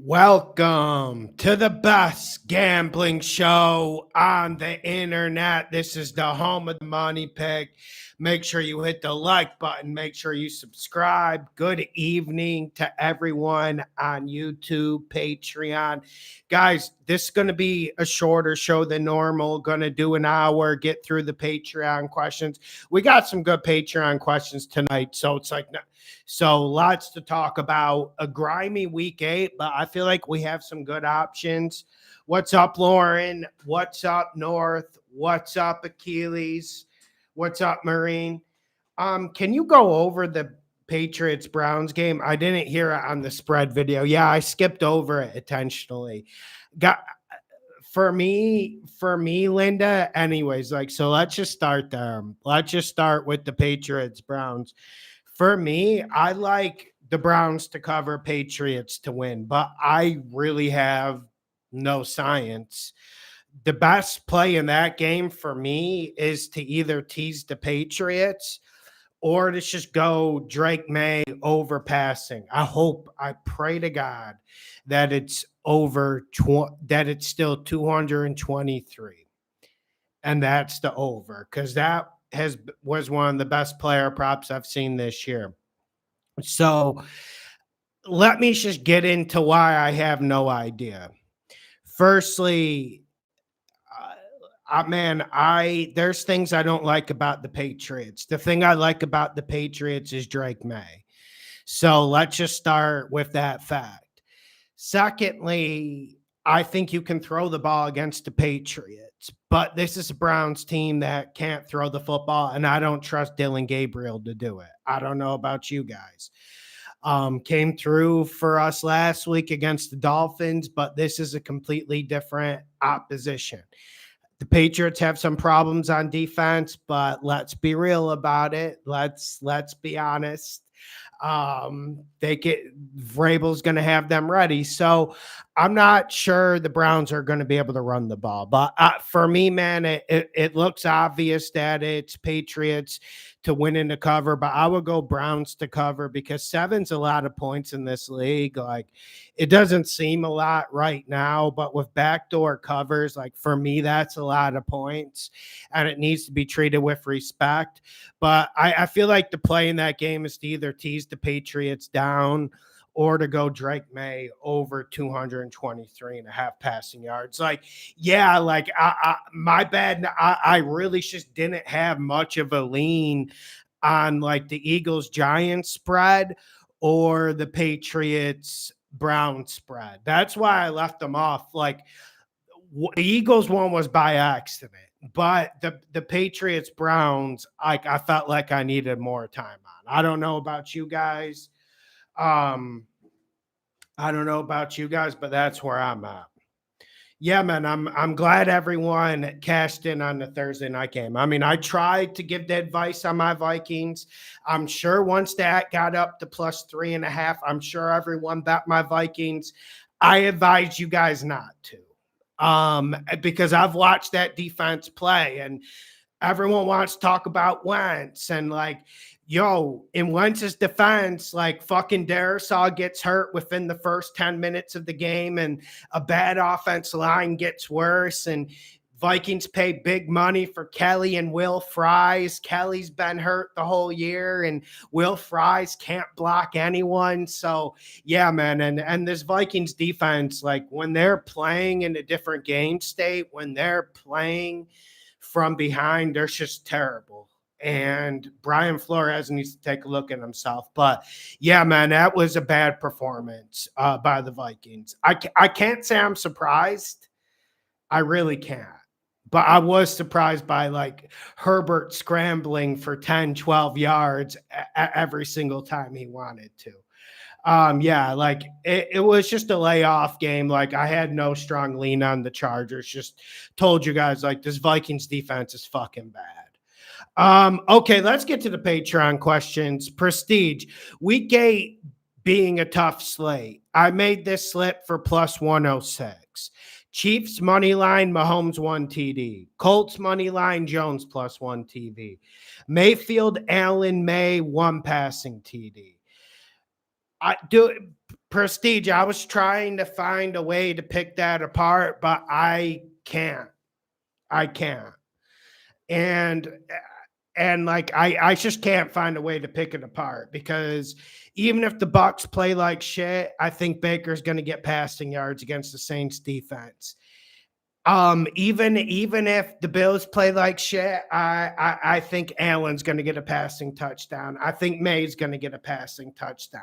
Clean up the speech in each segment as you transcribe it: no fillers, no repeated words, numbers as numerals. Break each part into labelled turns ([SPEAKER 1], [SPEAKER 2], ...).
[SPEAKER 1] Welcome to the best gambling show on the internet. This is the home of the money pick. Make sure you hit the like button. Make sure you subscribe. Good evening to everyone on YouTube, Patreon. Guys, this is going to be a shorter show than normal. Going to do an hour, get through the Patreon questions. We got some good Patreon questions tonight. So lots to talk about. A grimy week 8, but I feel like we have some good options. What's up, Lauren? What's up, North? What's up, Achilles? What's up, Marine? Can you go over the Patriots Browns game? I didn't hear it on the spread video. Yeah, I skipped over it intentionally. Got for me, Linda. Anyways, so let's just start there. Let's just start with the Patriots Browns. For me, I like the Browns to cover, Patriots to win, but I really have no science. The best play in that game for me is to either tease the Patriots or to just go Drake May over passing. I pray to God that it's that it's still 223. And that's the over, because that was one of the best player props I've seen this year. So let me just get into why I have no idea. Firstly, there's things I don't like about the Patriots. The thing I like about the Patriots is Drake May. So let's just start with that fact. Secondly, I think you can throw the ball against the Patriots, but this is a Browns team that can't throw the football, and I don't trust Dylan Gabriel to do it. I don't know about you guys. Came through for us last week against the Dolphins, but this is a completely different opposition. The Patriots have some problems on defense, but let's be real about it. Let's be honest. Vrabel's going to have them ready. So I'm not sure the Browns are going to be able to run the ball. But for me, man, it looks obvious that it's Patriots to win in the cover, but I would go Browns to cover because 7's a lot of points in this league. Like, it doesn't seem a lot right now, but with backdoor covers, like, for me, that's a lot of points and it needs to be treated with respect. But I feel like the play in that game is to either tease the Patriots down or to go Drake May over 223.5 passing yards. My bad. I really just didn't have much of a lean on like the Eagles Giants spread or the Patriots Browns spread. That's why I left them off. Like, the Eagles one was by accident, but the Patriots Browns, I felt like I needed more time on. I don't know about you guys. But that's where I'm at. Yeah, man, I'm glad everyone cashed in on the Thursday night game. I mean, I tried to give the advice on my Vikings. I'm sure once that got up to plus 3.5, I'm sure everyone bet my Vikings. I advise you guys not to, because I've watched that defense play, and everyone wants to talk about Wentz and in Wentz's defense, like, fucking Darisaw gets hurt within the first 10 minutes of the game, and a bad offense line gets worse, and Vikings pay big money for Kelly and Will Fries. Kelly's been hurt the whole year, and Will Fries can't block anyone. So, yeah, man, and this Vikings defense, like, when they're playing in a different game state, when they're playing from behind, they're just terrible. And Brian Flores needs to take a look at himself. But yeah, man, that was a bad performance by the Vikings. I can't say I'm surprised. I really can't. But I was surprised by like Herbert scrambling for 10, 12 yards every single time he wanted to. It was just a layoff game. Like, I had no strong lean on the Chargers. Just told you guys, like, this Vikings defense is fucking bad. Okay, let's get to the Patreon questions. Prestige, week 8 being a tough slate. I made this slip for plus 106. Chiefs money line, Mahomes 1 TD. Colts money line, Jones plus 1 TD. Mayfield, Allen, May 1 passing TD. Prestige, I was trying to find a way to pick that apart, but I can't. I can't. And like I just can't find a way to pick it apart because even if the Bucks play like shit, I think Baker's going to get passing yards against the Saints defense. Even if the Bills play like shit, I think Allen's going to get a passing touchdown. I think May's going to get a passing touchdown.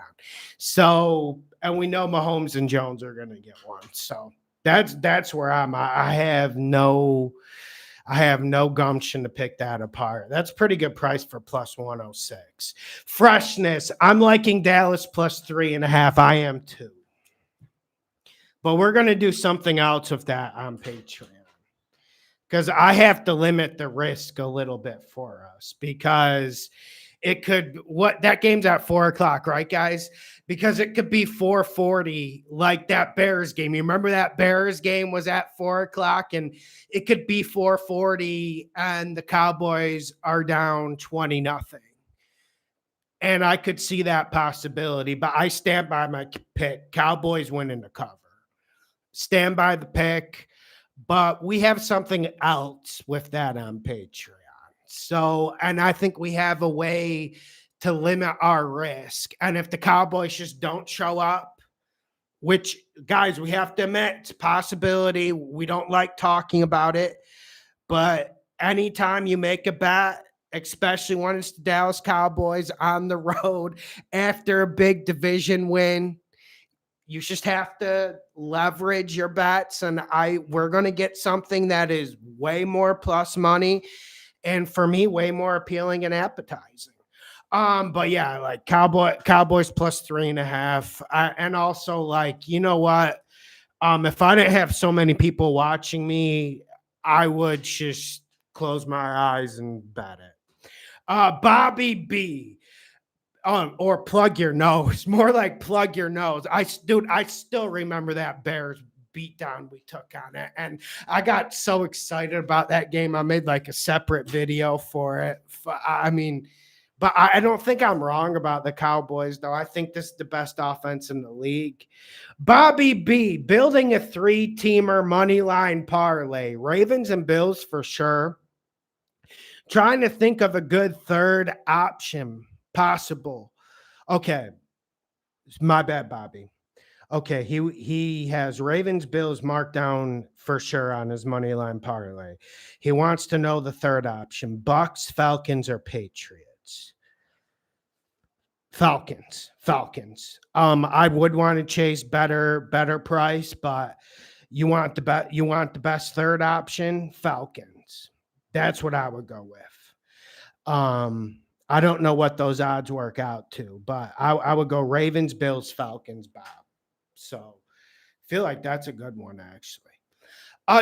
[SPEAKER 1] So, and we know Mahomes and Jones are going to get one. So that's where I'm. I have no gumption to pick that apart. That's pretty good price for plus 106. Freshness. I'm liking Dallas plus 3.5. I am too. But we're going to do something else with that on Patreon because I have to limit the risk a little bit for us because it could, that game's at 4:00, right, guys? Because it could be 4:40 like that Bears game. You remember that Bears game was at 4:00 and it could be 4:40 and the Cowboys are down 20-0. And I could see that possibility, but I stand by my pick. Cowboys winning the cover. Stand by the pick, but we have something else with that on Patreon. So, and I think we have a way to limit our risk. And if the Cowboys just don't show up, which, guys, we have to admit, it's a possibility. We don't like talking about it, but anytime you make a bet, especially when it's the Dallas Cowboys on the road after a big division win, you just have to leverage your bets, and we're going to get something that is way more plus money, and for me, way more appealing and appetizing. But yeah, like Cowboys plus 3.5, and also like you know what? If I didn't have so many people watching me, I would just close my eyes and bet it. Bobby B. Or plug your nose. More like plug your nose. I still remember that Bears beatdown we took on it. And I got so excited about that game. I made like a separate video for it. I mean, but I don't think I'm wrong about the Cowboys, though. I think this is the best offense in the league. Bobby B, building a 3-teamer money line parlay. Ravens and Bills for sure. Trying to think of a good third option. Possible. Okay. My bad, Bobby. Okay, he has Ravens Bills marked down for sure on his money line parlay. He wants to know the third option: Bucks, Falcons, or Patriots. Falcons. I would want to chase better price, but you want the best third option, Falcons. That's what I would go with. I don't know what those odds work out to, but I would go Ravens, Bills, Falcons, Bob. So feel like that's a good one, actually.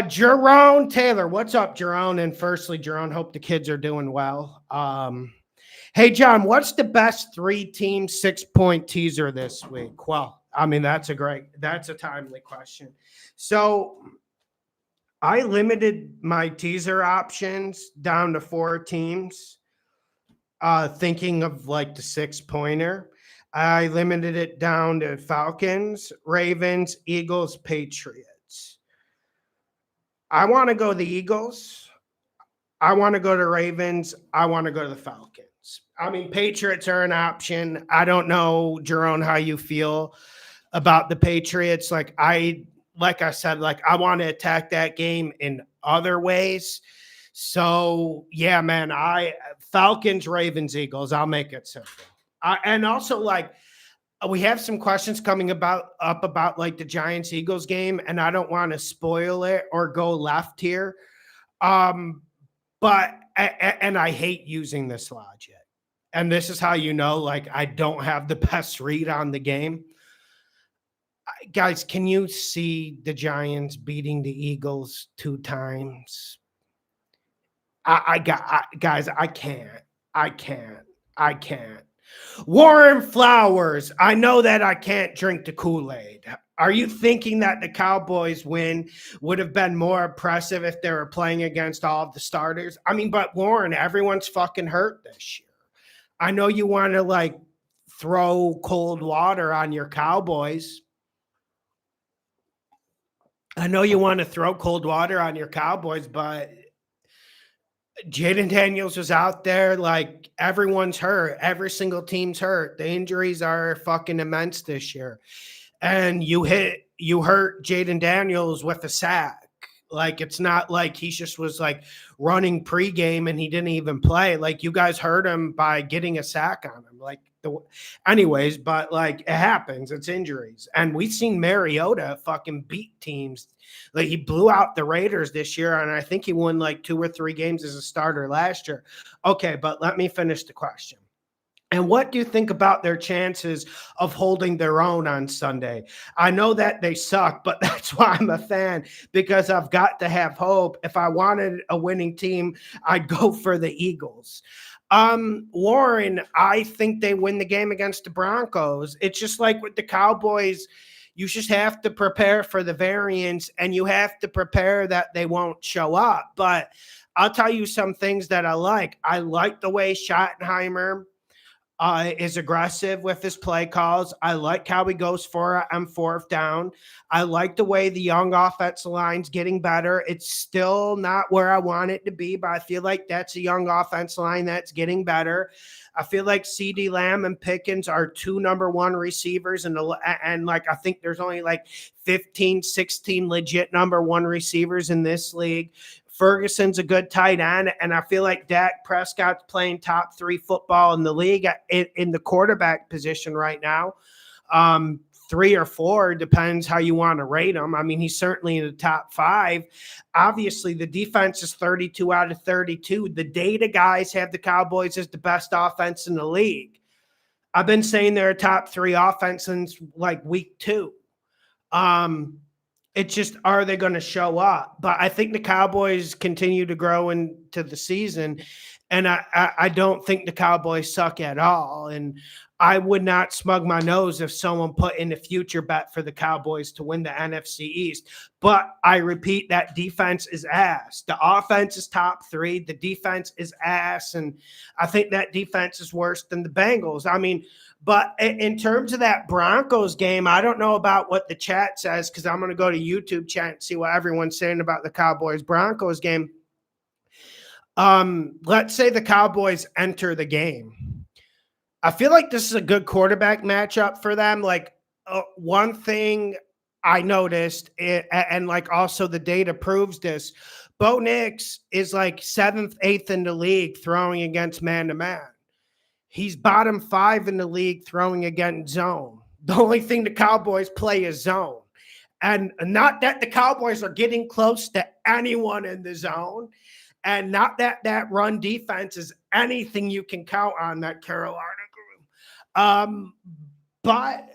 [SPEAKER 1] Jerome Taylor. What's up, Jerome? And firstly, Jerome, hope the kids are doing well. Hey, John, what's the best 3-team 6-point teaser this week? Well, I mean, that's a timely question. So I limited my teaser options down to 4 teams. Thinking of like the 6-pointer, I limited it down to Falcons, Ravens, Eagles, Patriots. I want to go the Eagles. I want to go to Ravens. I want to go to the Falcons. I mean, Patriots are an option. I don't know, Jerome, how you feel about the Patriots. Like I said, like I want to attack that game in other ways. So yeah, man, Falcons, Ravens, Eagles. I'll make it simple. And also, like, we have some questions coming about like the Giants Eagles game, and I don't want to spoil it or go left here. But I hate using this logic, and this is how you know, like, I don't have the best read on the game. Guys, can you see the Giants beating the Eagles 2 times? Guys, I can't. Warren Flowers, I know that I can't drink the Kool-Aid. Are you thinking that the Cowboys win would have been more impressive if they were playing against all of the starters? I mean, but Warren, everyone's fucking hurt this year. I know you want to like throw cold water on your Cowboys. I know you want to throw cold water on your Cowboys, but Jaden Daniels was out there. Like, everyone's hurt. Every single team's hurt. The injuries are fucking immense this year. And you hurt Jaden Daniels with a sack. Like, it's not like he just was like running pregame and he didn't even play. Like, you guys hurt him by getting a sack on him. Like, anyways, but like, it happens. It's injuries. And we've seen Mariota fucking beat teams. Like, he blew out the Raiders this year, and I think he won like 2 or 3 games as a starter last year. Okay, but let me finish the question. And what do you think about their chances of holding their own on Sunday? I know that they suck, but that's why I'm a fan, because I've got to have hope. If I wanted a winning team, I'd go for the Eagles. Warren, I think they win the game against the Broncos. It's just like with the Cowboys. You just have to prepare for the variance, and you have to prepare that they won't show up. But I'll tell you some things that I like. I like the way Schottenheimer is aggressive with his play calls. I like how he goes for it on 4th down. I like the way the young offensive line's getting better. It's still not where I want it to be, but I feel like that's a young offensive line that's getting better. I feel like CeeDee Lamb and Pickens are 2 number 1 receivers, and like, I think there's only like 15, 16 legit number 1 receivers in this league. Ferguson's a good tight end, and I feel like Dak Prescott's playing top 3 football in the league in the quarterback position right now. 3 or 4, depends how you want to rate him. I mean, he's certainly in the top 5. Obviously, the defense is 32 out of 32. The data guys have the Cowboys as the best offense in the league. I've been saying they're a top 3 offense since like week 2. It's just, are they going to show up? But I think the Cowboys continue to grow into the season, and I don't think the Cowboys suck at all. And I would not smug my nose if someone put in a future bet for the Cowboys to win the NFC East. But I repeat, that defense is ass. The offense is top 3. The defense is ass. And I think that defense is worse than the Bengals. I mean, but in terms of that Broncos game, I don't know about what the chat says, because I'm going to go to YouTube chat and see what everyone's saying about the Cowboys-Broncos game. Let's say the Cowboys enter the game. I feel like this is a good quarterback matchup for them. Like, one thing I noticed, and like also the data proves this, Bo Nix is like 7th, 8th in the league throwing against man-to-man. He's bottom 5 in the league throwing against zone. The only thing the Cowboys play is zone. And not that the Cowboys are getting close to anyone in the zone, and not that that run defense is anything you can count on, that Carolina group. But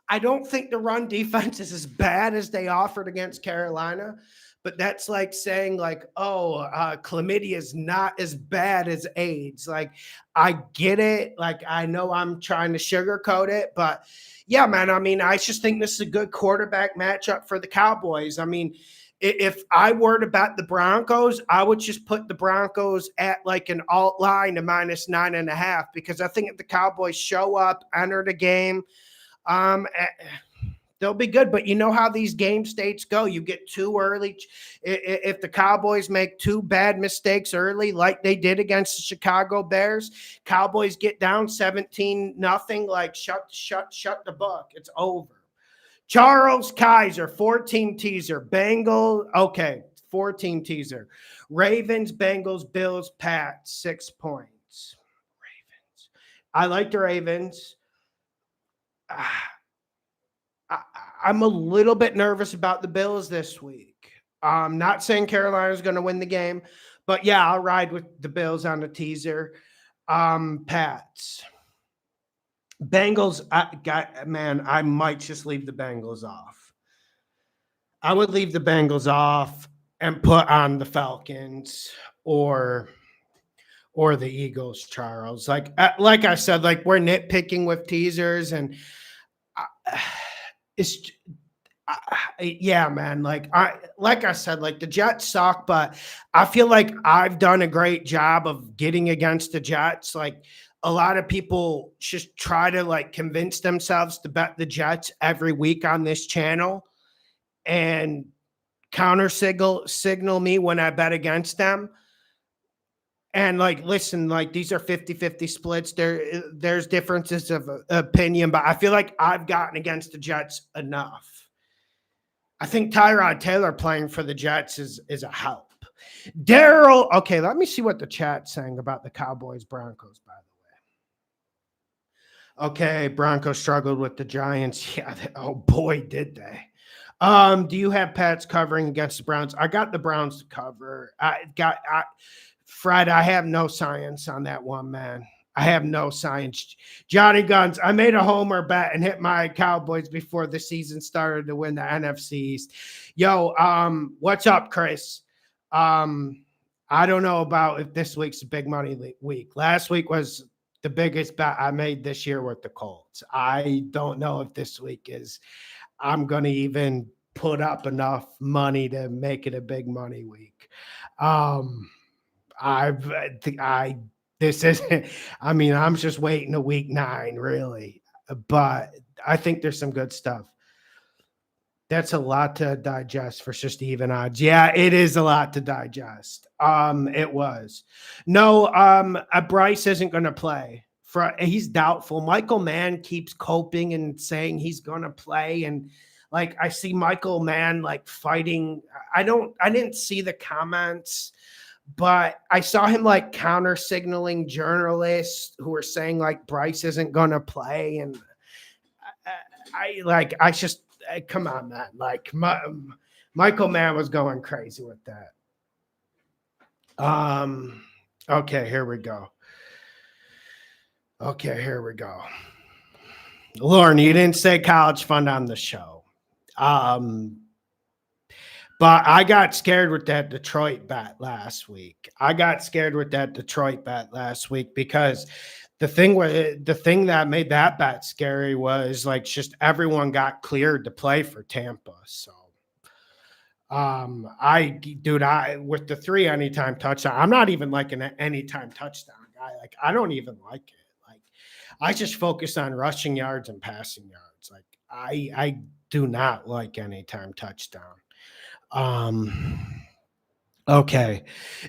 [SPEAKER 1] I don't think the run defense is as bad as they offered against Carolina. But that's like saying, like, chlamydia is not as bad as AIDS. Like, I get it. Like, I know I'm trying to sugarcoat it, but yeah, man. I mean, I just think this is a good quarterback matchup for the Cowboys. I mean, if I were to bet the Broncos, I would just put the Broncos at like an alt line to -9.5, because I think if the Cowboys show up, enter the game, they'll be good. But you know how these game states go. You get too early. If the Cowboys make 2 bad mistakes early, like they did against the Chicago Bears, Cowboys get down 17-0, like shut the book. It's over. Charles Kaiser, 14 teaser. Bengal, okay, 14 teaser. Ravens, Bengals, Bills, Pats, 6 points. Ravens. I like the Ravens. I'm a little bit nervous about the Bills this week. I'm not saying Carolina's going to win the game, but yeah, I'll ride with the Bills on the teaser. Pats. Bengals, I might just leave the Bengals off. I would leave the Bengals off and put on the Falcons or the Eagles, Charles. Like I said, like, we're nitpicking with teasers, and yeah, man. Like I said, like, the Jets suck, but I feel like I've done a great job of getting against the Jets. Like, a lot of people just try to like convince themselves to bet the Jets every week on this channel and counter signal me when I bet against them. And like, listen, like these are 50-50 splits. There's differences of opinion, but I feel like I've gotten against the Jets enough. I think Tyrod Taylor playing for the Jets is a help. Daryl, okay, let me see what the chat's saying about the Cowboys Broncos, by the way. Okay, Broncos struggled with the Giants. Yeah, oh boy, did they. Do you have Pats covering against the Browns? I got the Browns to cover. Fred, I have no science on that one, man. I have no science. Johnny Guns, I made a homer bet and hit my Cowboys before the season started to win the NFC East. Yo, what's up, Chris? I don't know about if this week's a big money week. Last week was the biggest bet I made this year with the Colts. I don't know if this week is. I'm going to even put up enough money to make it a big money week. This isn't, I mean, I'm just waiting to week 9, really, but I think there's some good stuff. That's a lot to digest for just even odds. Yeah, it is a lot to digest. It was. No, Bryce isn't going to play. He's doubtful. Michael Mann keeps coping and saying he's going to play, and like I see Michael Mann like fighting. I didn't see the comments, but I saw him like counter signaling journalists who were saying like Bryce isn't going to play, and I just come on, man. Like Michael Mann was going crazy with that. Okay, here we go. Lauren, you didn't say college fund on the show. But I got scared with that Detroit bet last week. Because the thing that made that bet scary was like just everyone got cleared to play for Tampa. So I with the 3 anytime touchdown, I'm not even like an anytime touchdown guy. Like I don't even like it. Like I just focus on rushing yards and passing yards. Like I do not like anytime touchdown. Okay.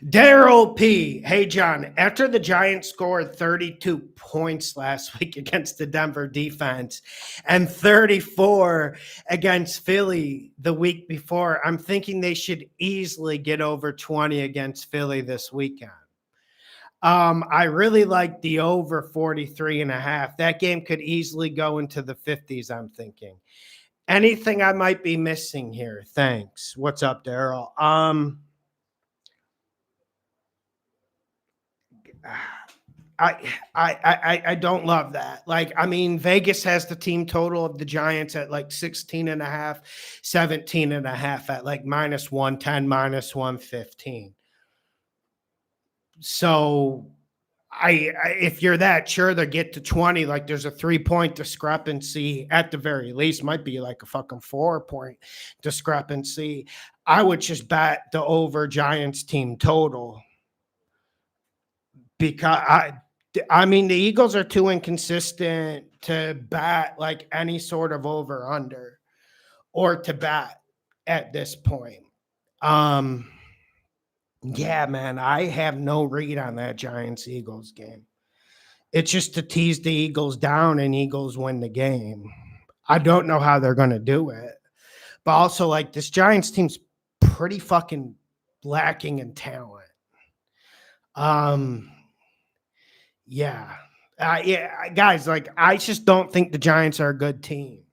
[SPEAKER 1] Daryl P. Hey, John, after the Giants scored 32 points last week against the Denver defense and 34 against Philly the week before, I'm thinking they should easily get over 20 against Philly this weekend. I really like the over 43.5. That game could easily go into the 50s, I'm thinking. Anything I might be missing here? Thanks. What's up, Daryl? I don't love that. Like, I mean, Vegas has the team total of the Giants at like 16.5, 17.5 at like -110, -115. So if you're that sure they get to 20, like there's a 3-point discrepancy at the very least, might be like a fucking 4-point discrepancy. I would just bet the over Giants team total because I mean the Eagles are too inconsistent to bat like any sort of over under or to bat at this point. Yeah, man, I have no read on that Giants-Eagles game. It's just to tease the Eagles down and Eagles win the game. I don't know how they're going to do it. But also, like, this Giants team's pretty fucking lacking in talent. Yeah, guys, like, I just don't think the Giants are a good team.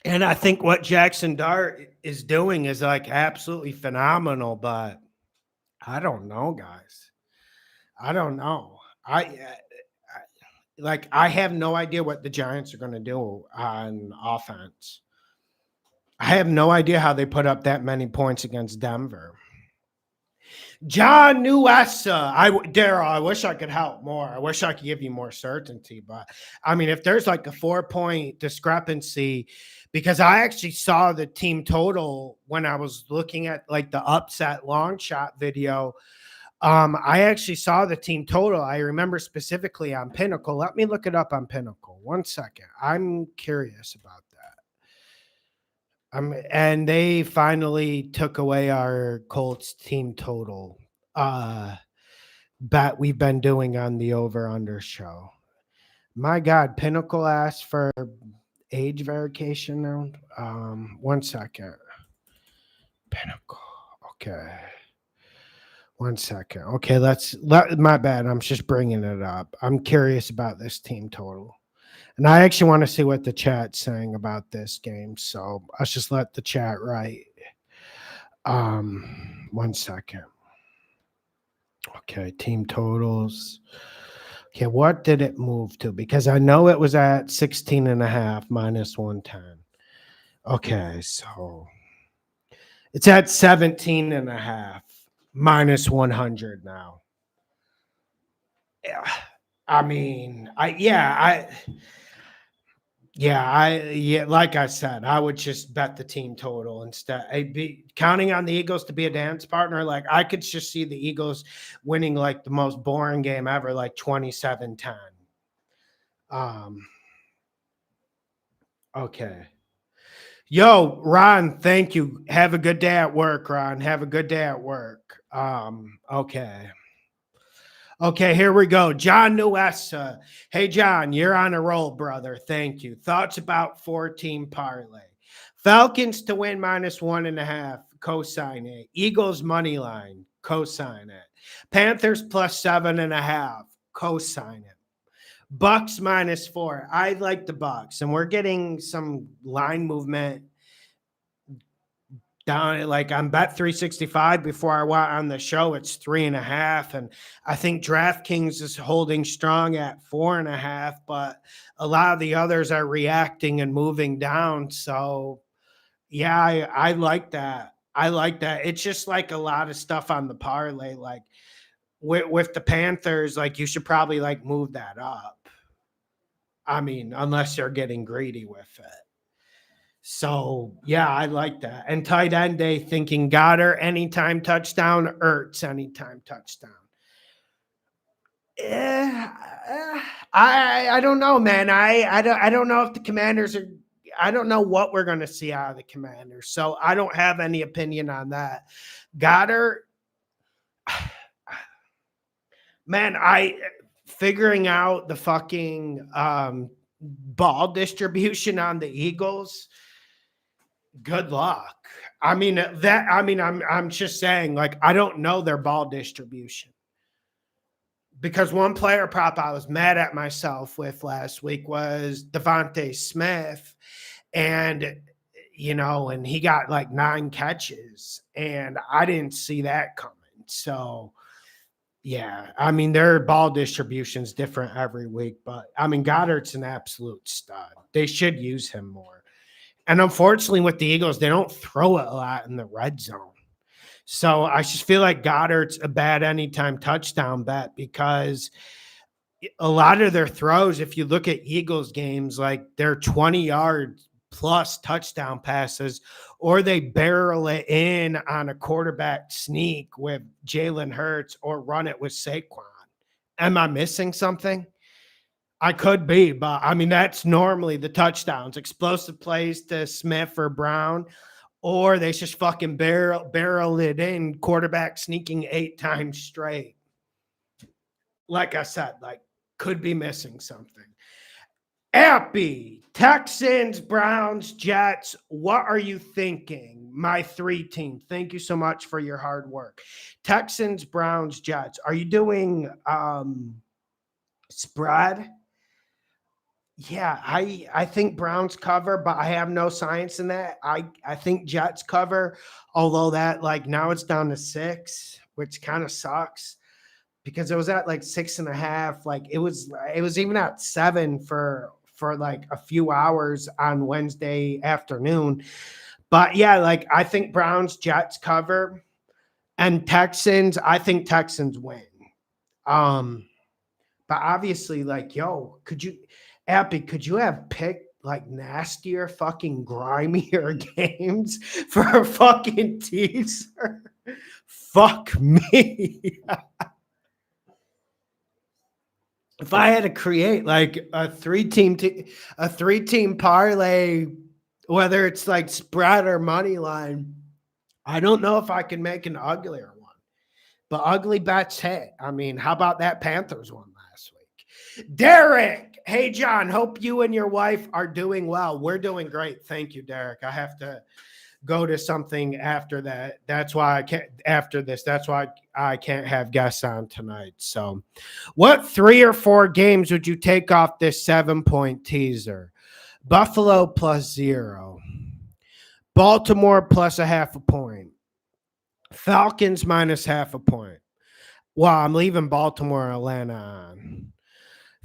[SPEAKER 1] And I think what Jackson Dart is doing is like absolutely phenomenal, but I don't know, guys. I don't know. I have no idea what the Giants are going to do on offense. I have no idea how they put up that many points against Denver. John Nuessa. Daryl, I wish I could help more. I wish I could give you more certainty, but I mean, if there's like a 4-point discrepancy, because I actually saw the team total when I was looking at like the upset long shot video. I actually saw the team total. I remember specifically on Pinnacle. Let me look it up on Pinnacle. 1 second. I'm curious about that. And they finally took away our Colts team total bet we've been doing on the over under show. My God, Pinnacle asked for age verification now. 1 second. Pinnacle. Okay. 1 second. Okay, my bad. I'm just bringing it up. I'm curious about this team total. And I actually want to see what the chat's saying about this game. So let's just let the chat write. 1 second. Okay, team totals. Okay, what did it move to? Because I know it was at 16 and a half minus 110. Okay, so it's at 17 and a half minus 100 now. Yeah. I mean, like I said, I would just bet the team total instead. I'd be counting on the Eagles to be a dance partner. Like I could just see the Eagles winning like the most boring game ever, like 27-10. Okay. Yo, Ron, thank you. Have a good day at work, Ron. Have a good day at work. Okay. Okay, here we go. John Nuessa. Hey, John, you're on a roll, brother. Thank you. Thoughts about 4-team parlay. Falcons to win minus 1.5. Cosign it. Eagles money line. Cosign it. Panthers plus 7.5. Cosign it. Bucks minus 4. I like the Bucks, and we're getting some line movement down at like on Bet 365 before I went on the show. It's 3.5, and I think DraftKings is holding strong at 4.5, but a lot of the others are reacting and moving down. So yeah, I like that. I like that. It's just like a lot of stuff on the parlay, like with the Panthers, like you should probably like move that up. I mean, unless they're getting greedy with it. So, yeah, I like that. And tight end day, thinking Goddard anytime touchdown, Ertz anytime touchdown. I don't know, man. I don't know if the Commanders are. I don't know what we're going to see out of the Commanders. So I don't have any opinion on that. Goddard, man, figuring out the fucking ball distribution on the Eagles. Good luck. I'm just saying, like, I don't know their ball distribution. Because one player prop I was mad at myself with last week was Devontae Smith. And, and he got like 9 catches. And I didn't see that coming. So, yeah, I mean, their ball distribution is different every week. But, I mean, Goddard's an absolute stud. They should use him more. And unfortunately, with the Eagles, they don't throw it a lot in the red zone. So I just feel like Goddard's a bad anytime touchdown bet because a lot of their throws, if you look at Eagles games, like they're 20-yard plus touchdown passes, or they barrel it in on a quarterback sneak with Jalen Hurts or run it with Saquon. Am I missing something? I could be, but I mean, that's normally the touchdowns, explosive plays to Smith or Brown, or they just fucking barrel it in, quarterback sneaking 8 times straight. Like I said, like could be missing something. Appy, Texans, Browns, Jets. What are you thinking? My 3 team. Thank you so much for your hard work. Texans, Browns, Jets. Are you doing spread? Yeah, I think Browns cover, but I have no science in that. I think Jets cover, although that like now it's down to 6, which kind of sucks because it was at like 6.5. Like it was even at 7 for like a few hours on Wednesday afternoon. But yeah, like I think Browns, Jets cover, and Texans. I think Texans win. But obviously, like, yo, Appy, could you have picked like nastier, fucking grimier games for a fucking teaser? Fuck me. If I had to create like a three-team parlay, whether it's like spread or money line, I don't know if I can make an uglier one. But ugly bets hit. I mean, how about that Panthers one last week? Derek, hey John, hope you and your wife are doing well. We're doing great. Thank you, Derek. I have to go to something after that. That's why I can't after this. That's why I can't have guests on tonight. So, what 3 or 4 games would you take off this 7-point teaser? Buffalo plus 0. Baltimore plus a half a point. Falcons minus half a point. Well, I'm leaving Baltimore and Atlanta on.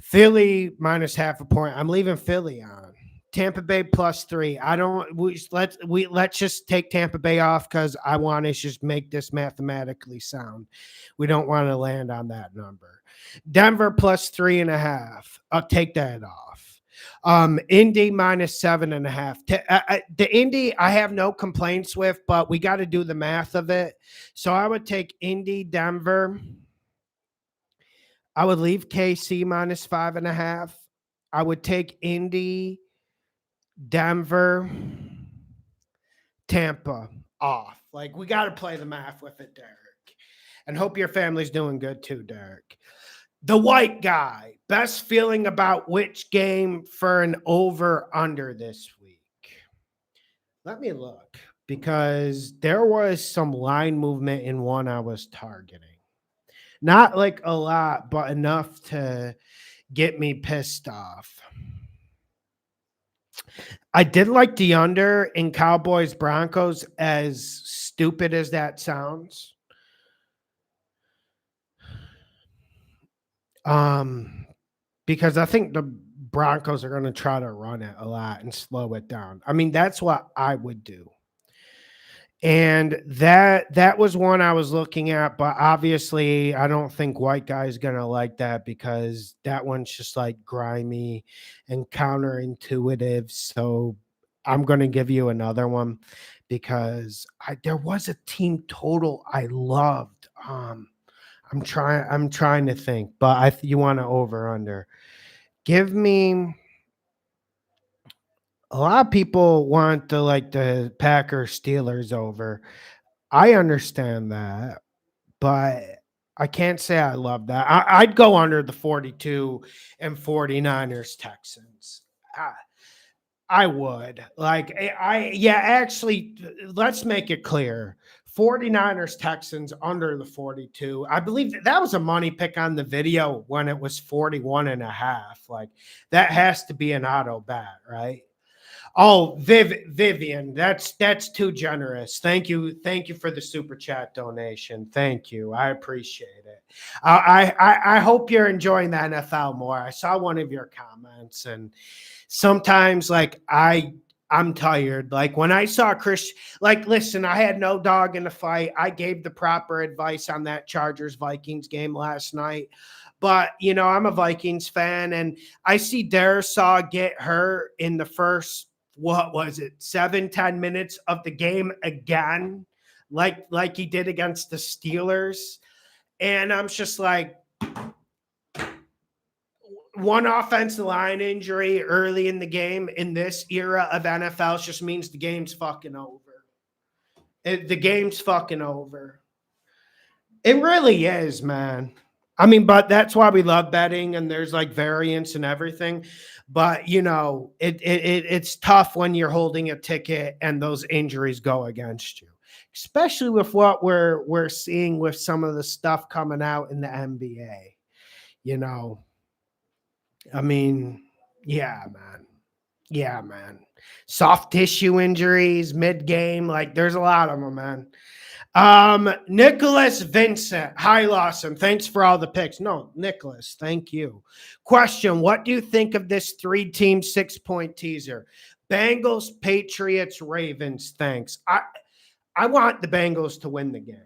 [SPEAKER 1] Philly minus half a point. I'm leaving Philly on. Tampa Bay plus 3. I don't. Let's just take Tampa Bay off because I want to just make this mathematically sound. We don't want to land on that number. Denver plus 3.5. I'll take that off. Indy minus 7.5. The Indy I have no complaints with, but we got to do the math of it. So I would take Indy, Denver. I would leave KC minus 5.5. I would take Indy, Denver, Tampa off. Like, we got to play the math with it, Derek. And hope your family's doing good too, Derek. The white guy, best feeling about which game for an over-under this week? Let me look, because there was some line movement in one I was targeting. Not like a lot, but enough to get me pissed off. I did like the under in Cowboys Broncos, as stupid as that sounds. Because I think the Broncos are going to try to run it a lot and slow it down. I mean, that's what I would do. And that was one I was looking at, but obviously I don't think white guy's gonna like that because that one's just like grimy and counterintuitive. So I'm gonna give you another one because there was a team total I loved. I'm trying to think, but you want to over under. Give me. A lot of people want the Packers Steelers over. I understand that, but I can't say I love that. I'd go under the 42 and 49ers Texans. I would. Actually, let's make it clear. 49ers Texans under the 42. I believe that was a money pick on the video when it was 41.5. Like, that has to be an auto bet, right? Oh, Vivian, that's too generous. Thank you for the super chat donation. Thank you, I appreciate it. I hope you're enjoying the NFL more. I saw one of your comments, and sometimes I'm tired. Like when I saw Chris, listen, I had no dog in the fight. I gave the proper advice on that Chargers Vikings game last night. But, I'm a Vikings fan, and I see Darisaw get hurt in the first, 7-10 minutes of the game again, like he did against the Steelers. And I'm just like, one offensive line injury early in the game in this era of NFL just means the game's fucking over. The game's fucking over. It really is, man. I mean, but that's why we love betting, and there's variance and everything. But it's tough when you're holding a ticket and those injuries go against you, especially with what we're seeing with some of the stuff coming out in the NBA. I mean, yeah, man. Soft tissue injuries mid-game, there's a lot of them, man. Nicholas Vincent. Hi, Lawson. Thanks for all the picks. No, Nicholas, thank you. Question: what do you think of this 3-team 6-point teaser? Bengals, Patriots, Ravens. Thanks. I want the Bengals to win the game.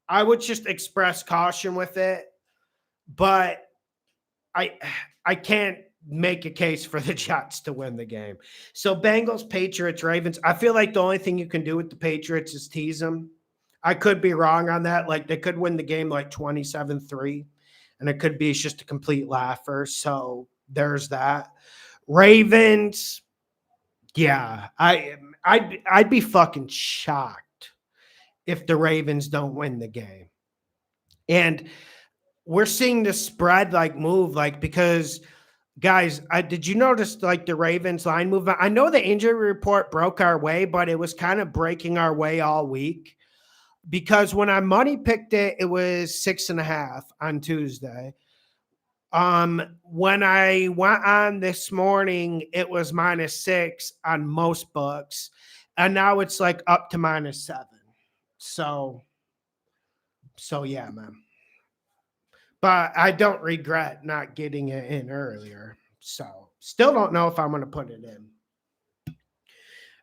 [SPEAKER 1] I would just express caution with it, but I can't make a case for the Jets to win the game. So Bengals, Patriots, Ravens. I feel like the only thing you can do with the Patriots is tease them. I could be wrong on that. They could win the game 27-3, and it could be it's just a complete laugher. So there's that. Ravens, yeah, I'd be fucking shocked if the Ravens don't win the game. And we're seeing the spread like move like because guys, did you notice like the Ravens line movement? I know the injury report broke our way, but it was kind of breaking our way all week because when I money picked it, it was 6.5 on Tuesday. When I went on this morning, it was -6 on most books, and now it's like up to -7. So, so yeah, man. But I don't regret not getting it in earlier. So, still don't know if I'm going to put it in.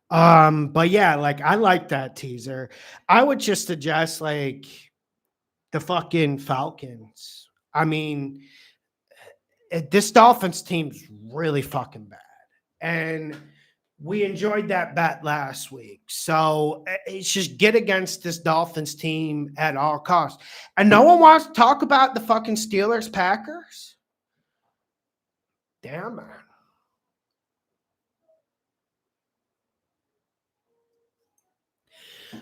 [SPEAKER 1] But yeah, like I like that teaser. I would just suggest like the fucking Falcons. I mean, this Dolphins team's really fucking bad. And we enjoyed that bet last week. So it's just get against this Dolphins team at all costs. And no one wants to talk about the fucking Steelers Packers. Damn, man.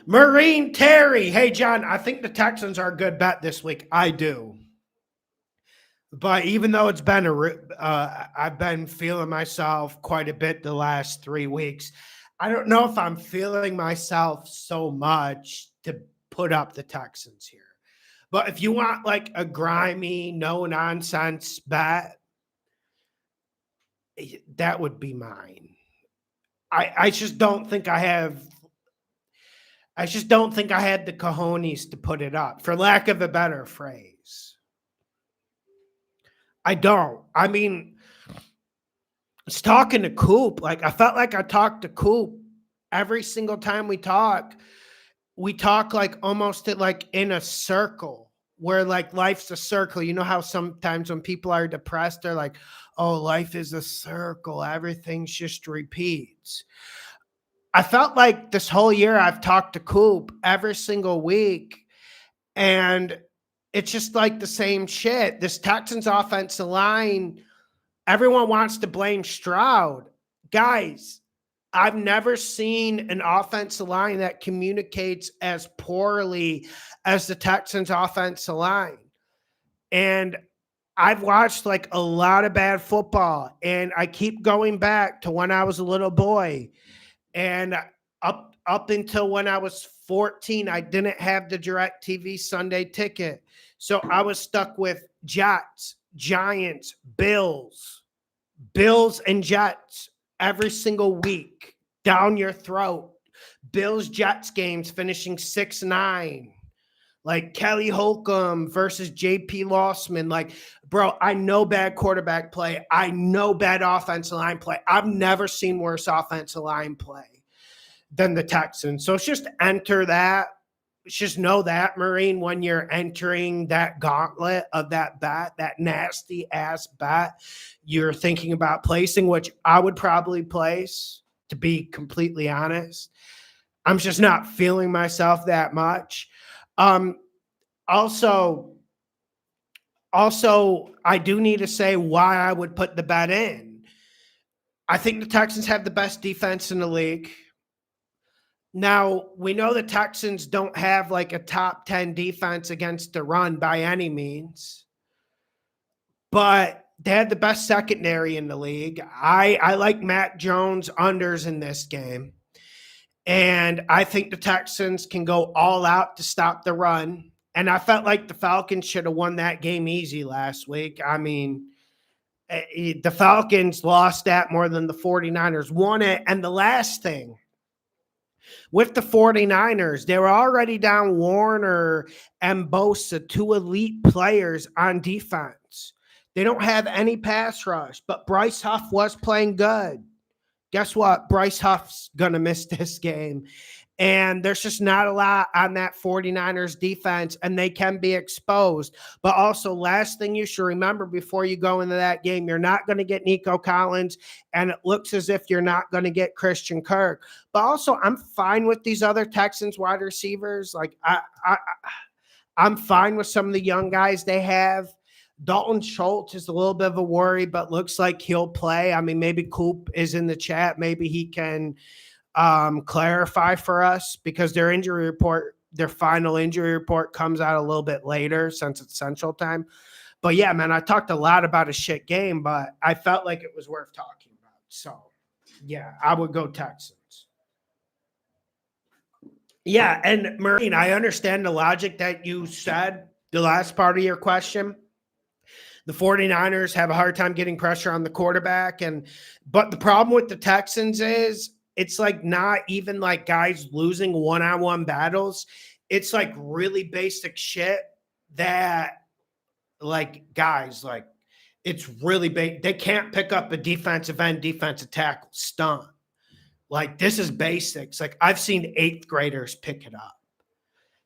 [SPEAKER 1] Marine Terry. Hey, John, I think the Texans are a good bet this week. I do. But even though it's been I've been feeling myself quite a bit the last 3 weeks. I don't know if I'm feeling myself so much to put up the Texans here. But if you want like a grimy, no nonsense bet, that would be mine. I just don't think I have. I just don't think I had the cojones to put it up, for lack of a better phrase. I don't. I mean, it's talking to Coop. Like I felt like I talked to Coop every single time we talk. We talk like almost like in a circle where like life's a circle. You know how sometimes when people are depressed, they're like, oh, life is a circle. Everything's just repeats. I felt like this whole year I've talked to Coop every single week, and it's just like the same shit. This Texans offensive line, everyone wants to blame Stroud. Guys, I've never seen an offensive line that communicates as poorly as the Texans offensive line. And I've watched like a lot of bad football, and I keep going back to when I was a little boy. And up until when I was 14, I didn't have the DirecTV Sunday ticket. So I was stuck with Jets, Giants, Bills and Jets every single week down your throat. Bills Jets games finishing 6-9. Like Kelly Holcomb versus JP Lawson. Like, bro, I know bad quarterback play. I know bad offensive line play. I've never seen worse offensive line play than the Texans. So it's just enter that. Just know that, Marine, when you're entering that gauntlet of that bat, that nasty ass bat, you're thinking about placing, which I would probably place, to be completely honest. I'm just not feeling myself that much. Also, I do need to say why I would put the bet in. I think the Texans have the best defense in the league. Now, we know the Texans don't have like a top 10 defense against the run by any means, but they had the best secondary in the league. I like Matt Jones unders in this game. And I think the Texans can go all out to stop the run. And I felt like the Falcons should have won that game easy last week. I mean, the Falcons lost that more than the 49ers won it. And the last thing, with the 49ers, they were already down Warner and Bosa, two elite players on defense. They don't have any pass rush, but Bryce Huff was playing good. Guess what? Bryce Huff's going to miss this game. And there's just not a lot on that 49ers defense, and they can be exposed. But also, last thing you should remember before you go into that game, you're not going to get Nico Collins, and it looks as if you're not going to get Christian Kirk. But also, I'm fine with these other Texans wide receivers. Like, I'm fine with some of the young guys they have. Dalton Schultz is a little bit of a worry, but looks like he'll play. I mean, maybe Coop is in the chat. Maybe he can clarify for us because their final injury report comes out a little bit later since it's Central Time. But yeah, man, I talked a lot about a shit game, but I felt like it was worth talking about. So yeah, I would go Texans. Yeah, and Marine, I understand the logic that you said, the last part of your question. The 49ers have a hard time getting pressure on the quarterback. But the problem with the Texans is it's like not even like guys losing one-on-one battles. It's like really basic shit that like guys like it's really big. They can't pick up a defensive end, defensive tackle stunt. Like this is basics. Like I've seen 8th graders pick it up.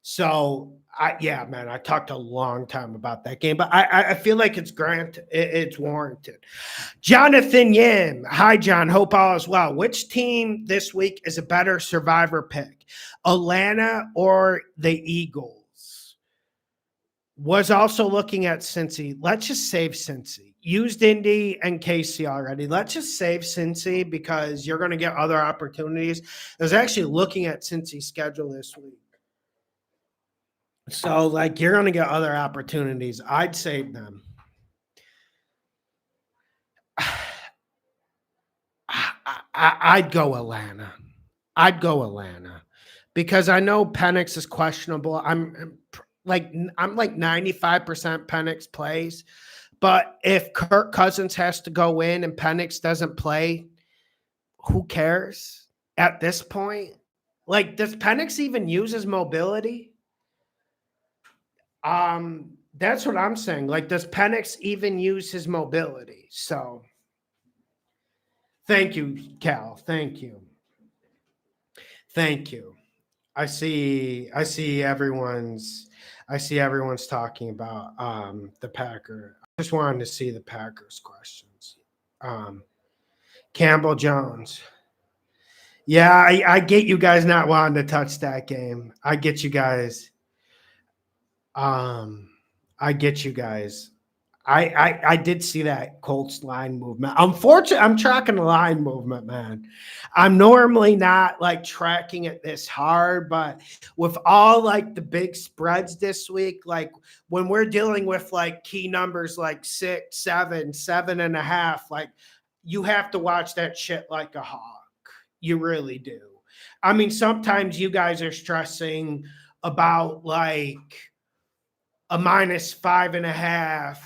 [SPEAKER 1] So yeah, man, I talked a long time about that game, but I feel like it's warranted. Jonathan Yim, hi John, hope all is well. Which team this week is a better survivor pick, Atlanta or the Eagles? Was also looking at Cincy. Let's just save Cincy. Used Indy and KC already. Let's just save Cincy because you're going to get other opportunities. I was actually looking at Cincy's schedule this week. So, like, you're going to get other opportunities. I'd save them. I'd go Atlanta. Because I know Penix is questionable. I'm like 95% Penix plays. But if Kirk Cousins has to go in and Penix doesn't play, who cares at this point? Like, does Penix even use his mobility? That's what I'm saying. Like, does Penix even use his mobility? So thank you, Cal. Thank you. I see everyone's talking about the Packer. I just wanted to see the Packers questions. Campbell Jones. Yeah, I get you guys not wanting to touch that game. I get you guys. I did see that Colts line movement. Unfortunately, I'm tracking the line movement, man. I'm normally not like tracking it this hard, but with all like the big spreads this week, like when we're dealing with like key numbers like 6, 7, 7.5, like you have to watch that shit like a hawk. You really do. I mean, sometimes you guys are stressing about like a -5.5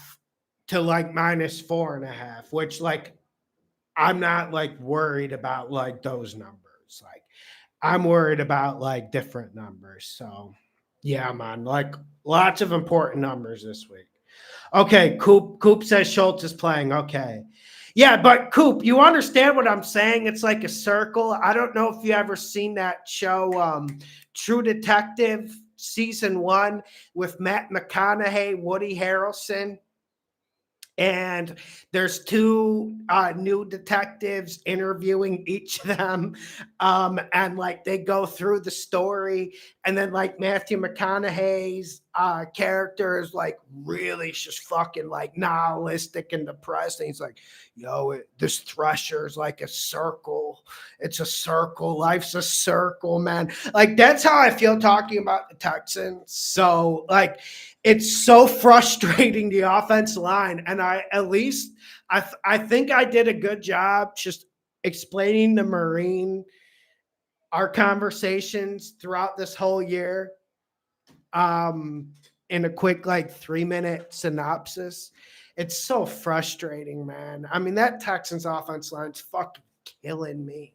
[SPEAKER 1] to like -4.5, which like I'm not like worried about like those numbers. Like I'm worried about like different numbers. So yeah, man, like lots of important numbers this week. Okay, Coop says Schultz is playing. Okay. Yeah, but Coop, you understand what I'm saying? It's like a circle. I don't know if you ever seen that show, True Detective season 1 with Matt McConaughey, Woody Harrelson. And there's 2 new detectives interviewing each of them. And like they go through the story. And then like Matthew McConaughey's character is like really just fucking like nihilistic and depressed. And he's like, yo, this thresher is like a circle. It's a circle. Life's a circle, man. Like that's how I feel talking about the Texans. So like, it's so frustrating, the offensive line. And I think I did a good job just explaining to Marine our conversations throughout this whole year in a quick like 3-minute synopsis. It's so frustrating, man. I mean, that Texans offensive line's fucking killing me.